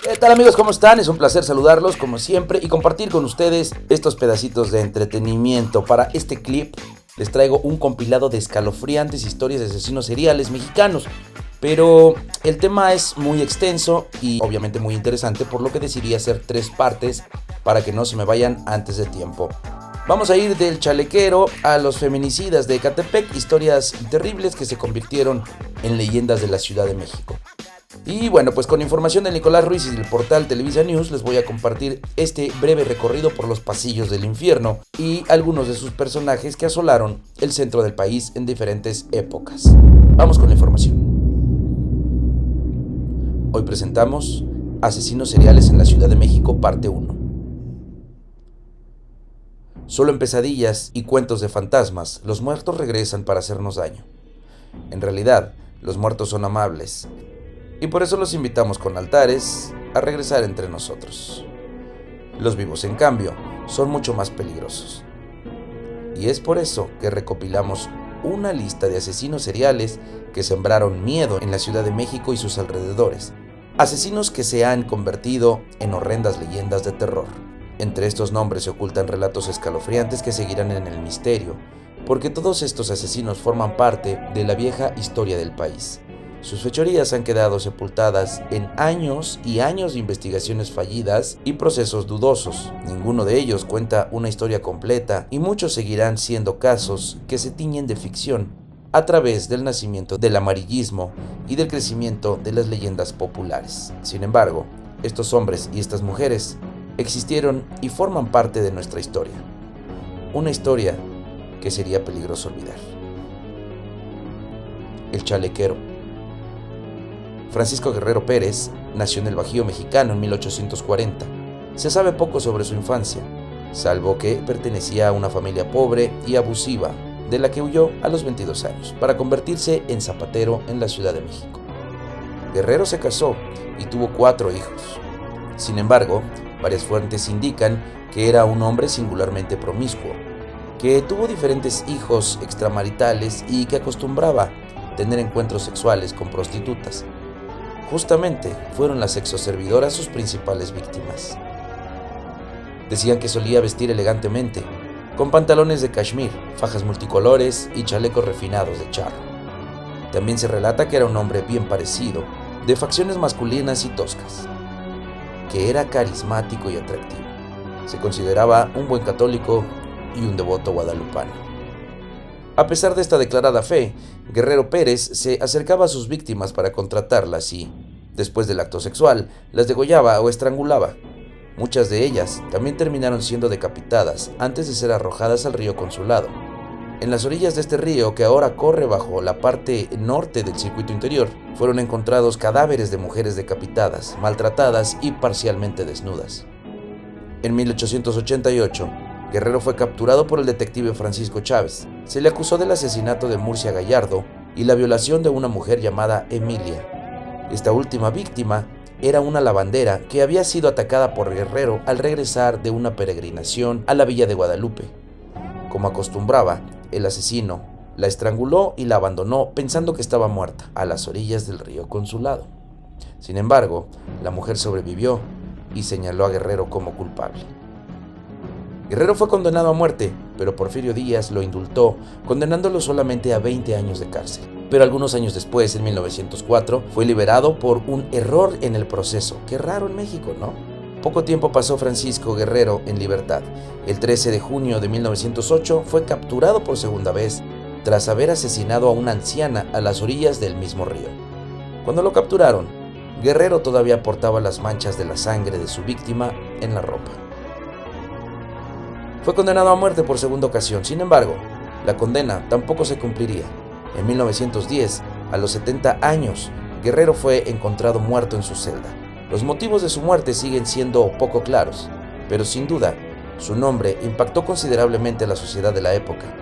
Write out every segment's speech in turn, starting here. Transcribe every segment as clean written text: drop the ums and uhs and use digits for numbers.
¿Qué tal, amigos? ¿Cómo están? Es un placer saludarlos como siempre y compartir con ustedes estos pedacitos de entretenimiento. Para este clip les traigo un compilado de escalofriantes historias de asesinos seriales mexicanos. Pero el tema es muy extenso y obviamente muy interesante, por lo que decidí hacer 3 partes para que no se me vayan antes de tiempo. Vamos a ir del chalequero a los feminicidas de Ecatepec, historias terribles que se convirtieron en leyendas de la Ciudad de México. Y bueno, pues con información de Nicolás Ruiz y del portal Televisa News les voy a compartir este breve recorrido por los pasillos del infierno y algunos de sus personajes que asolaron el centro del país en diferentes épocas. Vamos con la información. Hoy presentamos Asesinos seriales en la Ciudad de México, parte 1. Solo en pesadillas y cuentos de fantasmas, los muertos regresan para hacernos daño. En realidad, los muertos son amables, y por eso los invitamos con altares a regresar entre nosotros. Los vivos, en cambio, son mucho más peligrosos. Y es por eso que recopilamos una lista de asesinos seriales que sembraron miedo en la Ciudad de México y sus alrededores. Asesinos que se han convertido en horrendas leyendas de terror. Entre estos nombres se ocultan relatos escalofriantes que seguirán en el misterio, porque todos estos asesinos forman parte de la vieja historia del país. Sus fechorías han quedado sepultadas en años y años de investigaciones fallidas y procesos dudosos. Ninguno de ellos cuenta una historia completa y muchos seguirán siendo casos que se tiñen de ficción a través del nacimiento del amarillismo y del crecimiento de las leyendas populares. Sin embargo, estos hombres y estas mujeres existieron y forman parte de nuestra historia. Una historia que sería peligroso olvidar. El chalequero. Francisco Guerrero Pérez nació en el Bajío mexicano en 1840. Se sabe poco sobre su infancia, salvo que pertenecía a una familia pobre y abusiva, de la que huyó a los 22 años, para convertirse en zapatero en la Ciudad de México. Guerrero se casó y tuvo 4 hijos. Sin embargo, varias fuentes indican que era un hombre singularmente promiscuo, que tuvo diferentes hijos extramaritales y que acostumbraba tener encuentros sexuales con prostitutas. Justamente fueron las sexoservidoras sus principales víctimas. Decían que solía vestir elegantemente, con pantalones de cashmere, fajas multicolores y chalecos refinados de charro. También se relata que era un hombre bien parecido, de facciones masculinas y toscas, que era carismático y atractivo. Se consideraba un buen católico y un devoto guadalupano. A pesar de esta declarada fe, Guerrero Pérez se acercaba a sus víctimas para contratarlas y, después del acto sexual, las degollaba o estrangulaba. Muchas de ellas también terminaron siendo decapitadas antes de ser arrojadas al río Consulado. En las orillas de este río, que ahora corre bajo la parte norte del circuito interior, fueron encontrados cadáveres de mujeres decapitadas, maltratadas y parcialmente desnudas. En 1888, Guerrero fue capturado por el detective Francisco Chávez. Se le acusó del asesinato de Murcia Gallardo y la violación de una mujer llamada Emilia. Esta última víctima era una lavandera que había sido atacada por Guerrero al regresar de una peregrinación a la villa de Guadalupe. Como acostumbraba, el asesino la estranguló y la abandonó pensando que estaba muerta a las orillas del río Consulado. Sin embargo, la mujer sobrevivió y señaló a Guerrero como culpable. Guerrero fue condenado a muerte, pero Porfirio Díaz lo indultó, condenándolo solamente a 20 años de cárcel. Pero algunos años después, en 1904, fue liberado por un error en el proceso. Qué raro en México, ¿no? Poco tiempo pasó Francisco Guerrero en libertad. El 13 de junio de 1908 fue capturado por segunda vez, tras haber asesinado a una anciana a las orillas del mismo río. Cuando lo capturaron, Guerrero todavía portaba las manchas de la sangre de su víctima en la ropa. Fue condenado a muerte por segunda ocasión. Sin embargo, la condena tampoco se cumpliría. En 1910, a los 70 años, Guerrero fue encontrado muerto en su celda. Los motivos de su muerte siguen siendo poco claros, pero sin duda, su nombre impactó considerablemente a la sociedad de la época.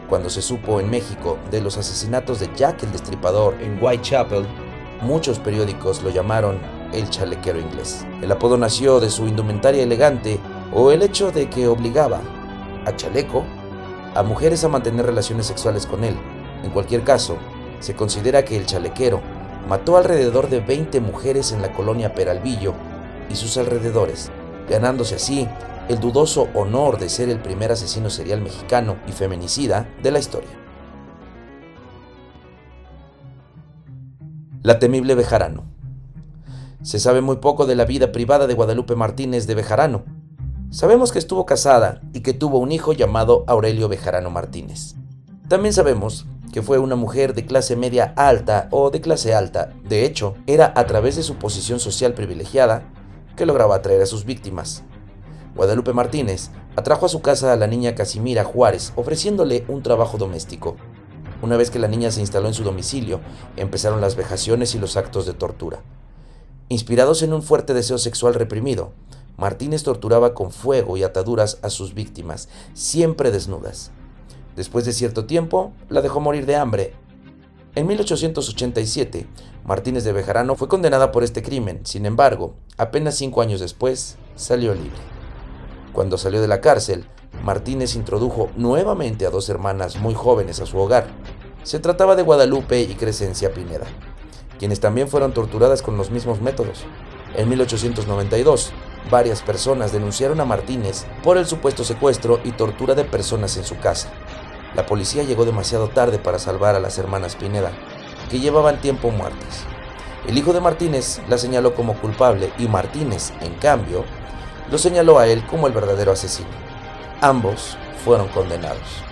Cuando se supo en México de los asesinatos de Jack el Destripador en Whitechapel, muchos periódicos lo llamaron el chalequero inglés. El apodo nació de su indumentaria elegante o el hecho de que obligaba a chaleco a mujeres a mantener relaciones sexuales con él. En cualquier caso, se considera que el chalequero mató alrededor de 20 mujeres en la colonia Peralvillo y sus alrededores, ganándose así el dudoso honor de ser el primer asesino serial mexicano y feminicida de la historia. La temible Bejarano. Se sabe muy poco de la vida privada de Guadalupe Martínez de Bejarano. Sabemos que estuvo casada y que tuvo un hijo llamado Aurelio Bejarano Martínez. También sabemos que fue una mujer de clase media alta o de clase alta. De hecho, era a través de su posición social privilegiada que lograba atraer a sus víctimas. Guadalupe Martínez atrajo a su casa a la niña Casimira Juárez, ofreciéndole un trabajo doméstico. Una vez que la niña se instaló en su domicilio, empezaron las vejaciones y los actos de tortura. Inspirados en un fuerte deseo sexual reprimido, Martínez torturaba con fuego y ataduras a sus víctimas, siempre desnudas. Después de cierto tiempo, la dejó morir de hambre. En 1887, Martínez de Bejarano fue condenada por este crimen. Sin embargo, apenas 5 años después, salió libre. Cuando salió de la cárcel, Martínez introdujo nuevamente a 2 hermanas muy jóvenes a su hogar. Se trataba de Guadalupe y Crescencia Pineda, quienes también fueron torturadas con los mismos métodos. En 1892, varias personas denunciaron a Martínez por el supuesto secuestro y tortura de personas en su casa. La policía llegó demasiado tarde para salvar a las hermanas Pineda, que llevaban tiempo muertas. El hijo de Martínez la señaló como culpable y Martínez, en cambio, lo señaló a él como el verdadero asesino. Ambos fueron condenados.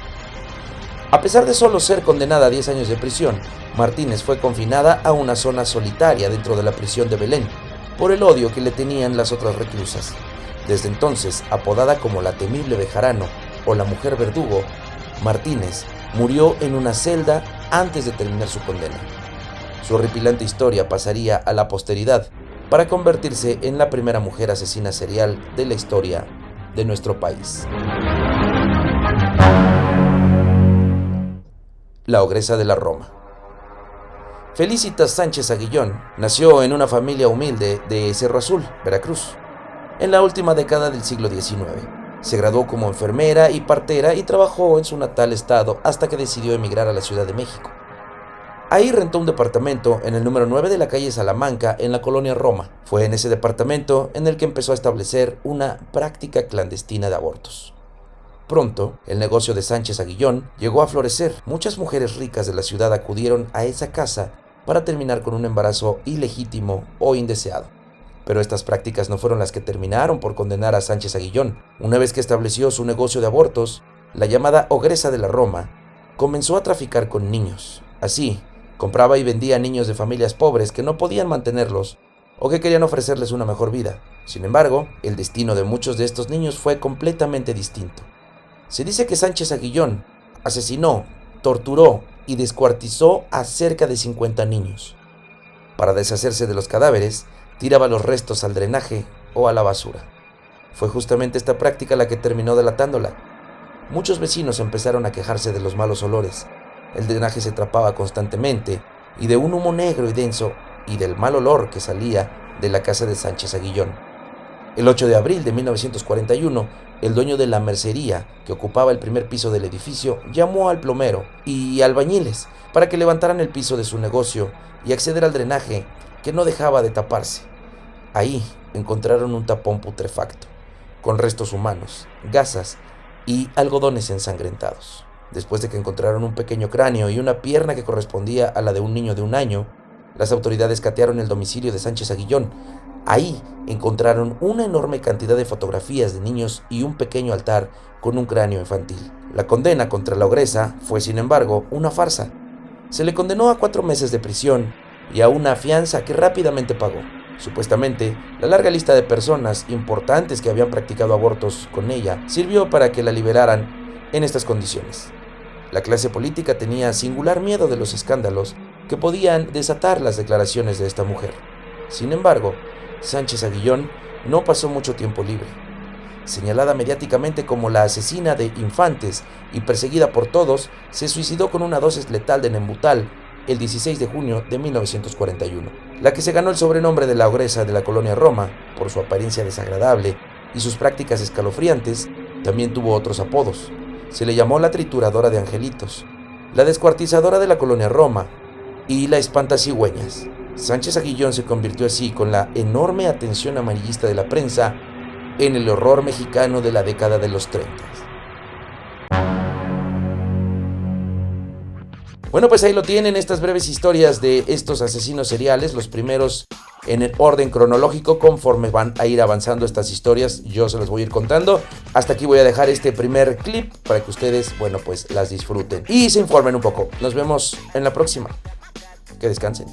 A pesar de solo ser condenada a 10 años de prisión, Martínez fue confinada a una zona solitaria dentro de la prisión de Belén, por el odio que le tenían las otras reclusas. Desde entonces, apodada como la temible Bejarano o la mujer verdugo, Martínez murió en una celda antes de terminar su condena. Su horripilante historia pasaría a la posteridad para convertirse en la primera mujer asesina serial de la historia de nuestro país. La ogresa de la Roma. Felicitas Sánchez Aguillón nació en una familia humilde de Cerro Azul, Veracruz, en la última década del siglo XIX. Se graduó como enfermera y partera y trabajó en su natal estado hasta que decidió emigrar a la Ciudad de México. Ahí rentó un departamento en el número 9 de la calle Salamanca, en la colonia Roma. Fue en ese departamento en el que empezó a establecer una práctica clandestina de abortos. Pronto, el negocio de Sánchez Aguillón llegó a florecer. Muchas mujeres ricas de la ciudad acudieron a esa casa para terminar con un embarazo ilegítimo o indeseado. Pero estas prácticas no fueron las que terminaron por condenar a Sánchez Aguillón. Una vez que estableció su negocio de abortos, la llamada ogresa de la Roma comenzó a traficar con niños. Así, compraba y vendía niños de familias pobres que no podían mantenerlos o que querían ofrecerles una mejor vida. Sin embargo, el destino de muchos de estos niños fue completamente distinto. Se dice que Sánchez Aguillón asesinó, torturó y descuartizó a cerca de 50 niños. Para deshacerse de los cadáveres, tiraba los restos al drenaje o a la basura. Fue justamente esta práctica la que terminó delatándola. Muchos vecinos empezaron a quejarse de los malos olores. El drenaje se tapaba constantemente y de un humo negro y denso y del mal olor que salía de la casa de Sánchez Aguillón. El 8 de abril de 1941, el dueño de la mercería, que ocupaba el primer piso del edificio, llamó al plomero y albañiles para que levantaran el piso de su negocio y acceder al drenaje que no dejaba de taparse. Ahí encontraron un tapón putrefacto, con restos humanos, gasas y algodones ensangrentados. Después de que encontraron un pequeño cráneo y una pierna que correspondía a la de un niño de 1 año, las autoridades catearon el domicilio de Sánchez Aguillón. Ahí encontraron una enorme cantidad de fotografías de niños y un pequeño altar con un cráneo infantil. La condena contra la ogresa fue, sin embargo, una farsa. Se le condenó a 4 meses de prisión y a una fianza que rápidamente pagó. Supuestamente, la larga lista de personas importantes que habían practicado abortos con ella sirvió para que la liberaran en estas condiciones. La clase política tenía singular miedo de los escándalos que podían desatar las declaraciones de esta mujer. Sin embargo, Sánchez Aguillón no pasó mucho tiempo libre. Señalada mediáticamente como la asesina de infantes y perseguida por todos, se suicidó con una dosis letal de Nembutal el 16 de junio de 1941. La que se ganó el sobrenombre de la ogresa de la colonia Roma, por su apariencia desagradable y sus prácticas escalofriantes, también tuvo otros apodos. Se le llamó la trituradora de angelitos, la descuartizadora de la colonia Roma y la espantacigüeñas. Sánchez Aguillón se convirtió así, con la enorme atención amarillista de la prensa, en el horror mexicano de la década de los 30. Bueno, pues ahí lo tienen, estas breves historias de estos asesinos seriales, los primeros en el orden cronológico. Conforme van a ir avanzando estas historias, yo se los voy a ir contando. Hasta aquí voy a dejar este primer clip para que ustedes, bueno, pues las disfruten y se informen un poco. Nos vemos en la próxima. Que descansen.